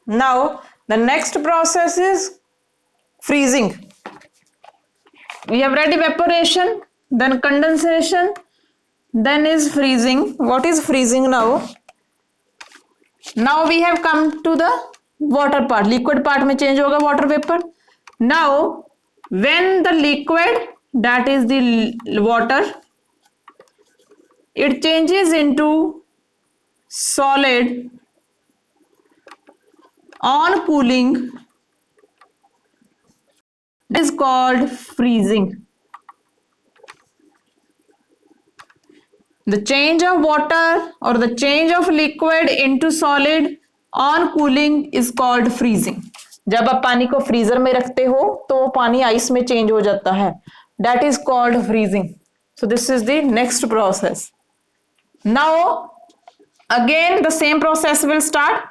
Now the next process is freezing. We have read evaporation, then condensation, then is freezing. What is freezing now? Now we have come to the water part. Liquid part में change होगा water vapor. Now when the liquid, that is the water, it changes into solid on cooling, is called freezing. The change of water or the change of liquid into solid on cooling is called freezing. जब आप पानी को freezer में रखते हो तो वो पानी आइस में चेंज हो जाता है. That is called freezing. So this is the next process. Now again the same process will start.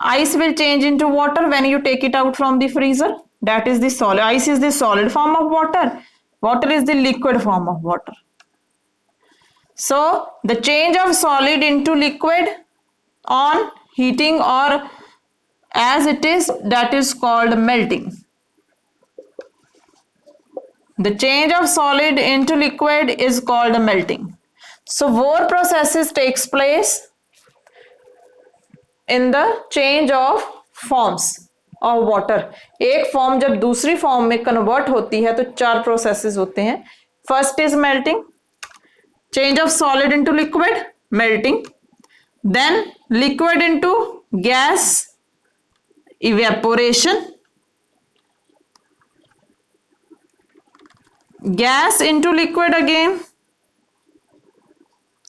Ice will change into water when you take it out from the freezer. That is the solid. Ice is the solid form of water. Water is the liquid form of water. So the change of solid into liquid on heating or as it is, that is called melting. The change of solid into liquid is called melting. So both processes takes place in the change of forms of water. एक form जब दूसरी form में convert होती है तो चार processes होते हैं. First is melting, change of solid into liquid, melting, then liquid into gas, evaporation, gas into liquid again,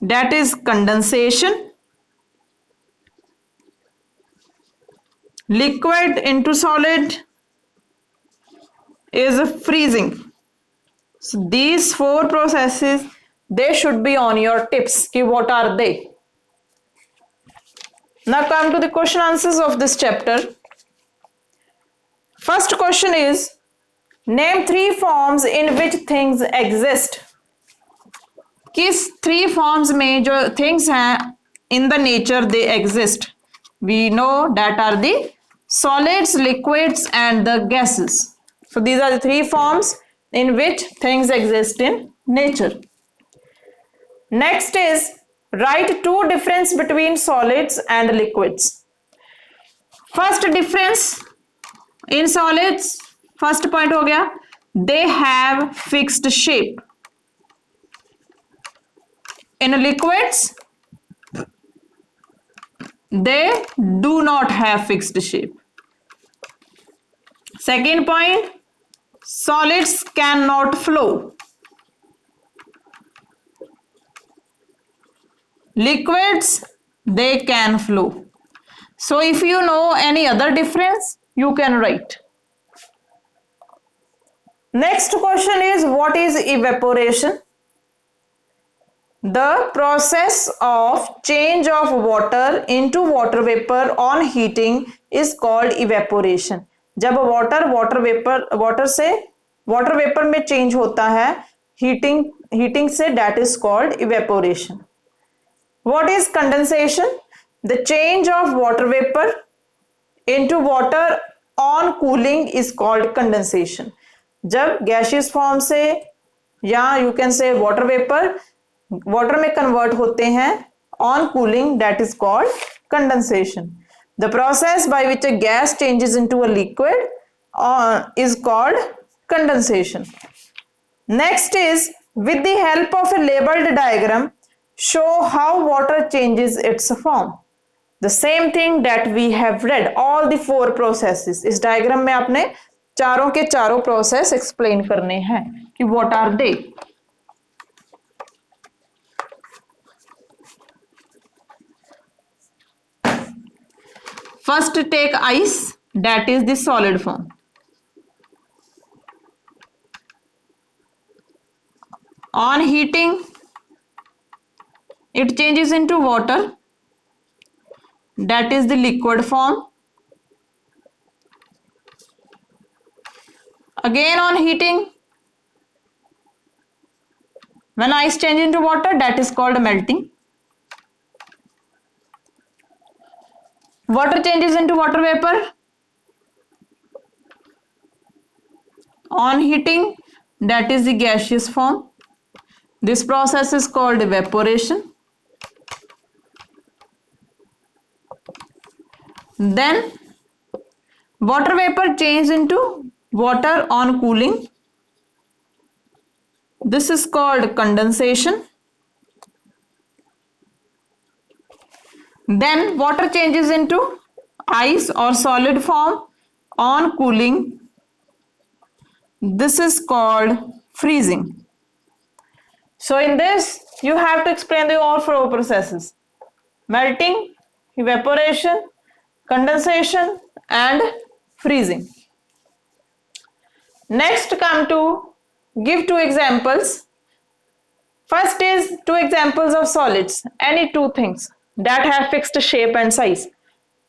that is condensation, liquid into solid is freezing. So these four processes, they should be on your tips. What are they? Now come to the question answers of this chapter. First question is, name three forms in which things exist. किस three forms में जो things हैं in the nature they exist? We know that are the solids, liquids and the gases. So these are the three forms in which things exist in nature. Next is, write two difference between solids and liquids. First difference in solids, first point हो गया, they have fixed shape. In liquids, they do not have fixed shape. Second point, solids cannot flow. Liquids, they can flow. So if you know any other difference, you can write. Next question is, what is evaporation? The process of change of water into water vapor on heating is called evaporation. जब water से water vapor में change होता है heating से, that is called evaporation. What is condensation? The change of water vapor into water on cooling is called condensation. जब gaseous form से या you can say water vapor water में convert होते हैं on cooling, that is called condensation. The process by which a gas changes into a liquid is called condensation. Next is, with the help of a labeled diagram, show how water changes its form. The same thing that we have read, all the four processes. इस diagram में आपने चारों के चारों process explain करने हैं कि what are they. First take ice, that is the solid form. On heating, it changes into water, that is the liquid form. Again on heating, when ice changes into water, that is called melting. water changes into water vapor on heating, that is the gaseous form. This process is called evaporation. Then water vapor changes into water on cooling. This is called condensation. Then water changes into ice or solid form on cooling. This is called freezing. So in this you have to explain the all four processes: melting, evaporation, condensation and freezing. Next come to give two examples. First is two examples of solids, any two things that have fixed shape and size.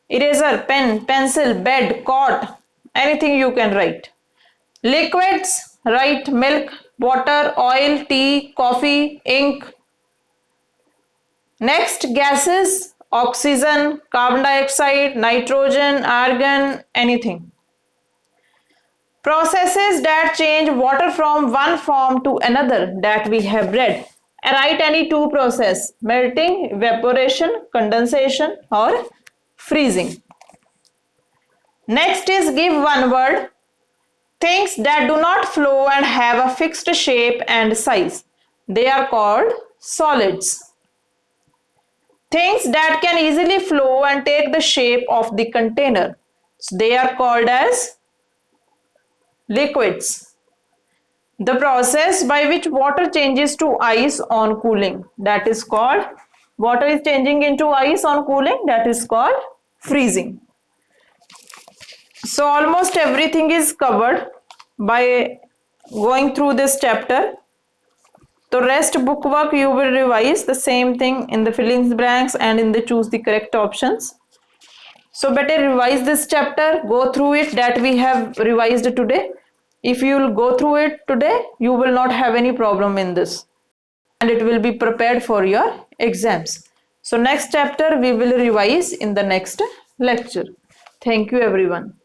Eraser, pen, pencil, bed, cot, anything you can write. Liquids, write milk, water, oil, tea, coffee, ink. Next, gases, oxygen, carbon dioxide, nitrogen, argon, anything. Processes that change water from one form to another that we have read. Write any two process: melting, evaporation, condensation or freezing. Next is give one word. Things that do not flow and have a fixed shape and size. They are called solids. Things that can easily flow and take the shape of the container. So they are called as liquids. The process by which water changes to ice on cooling, that is called, water is changing into ice on cooling, that is called freezing. So almost everything is covered by going through this chapter. The rest bookwork you will revise the same thing in the filling blanks and in the choose the correct options. So better revise this chapter, go through it that we have revised today. If you will go through it today, you will not have any problem in this and it will be prepared for your exams. So next chapter we will revise in the next lecture. Thank you everyone.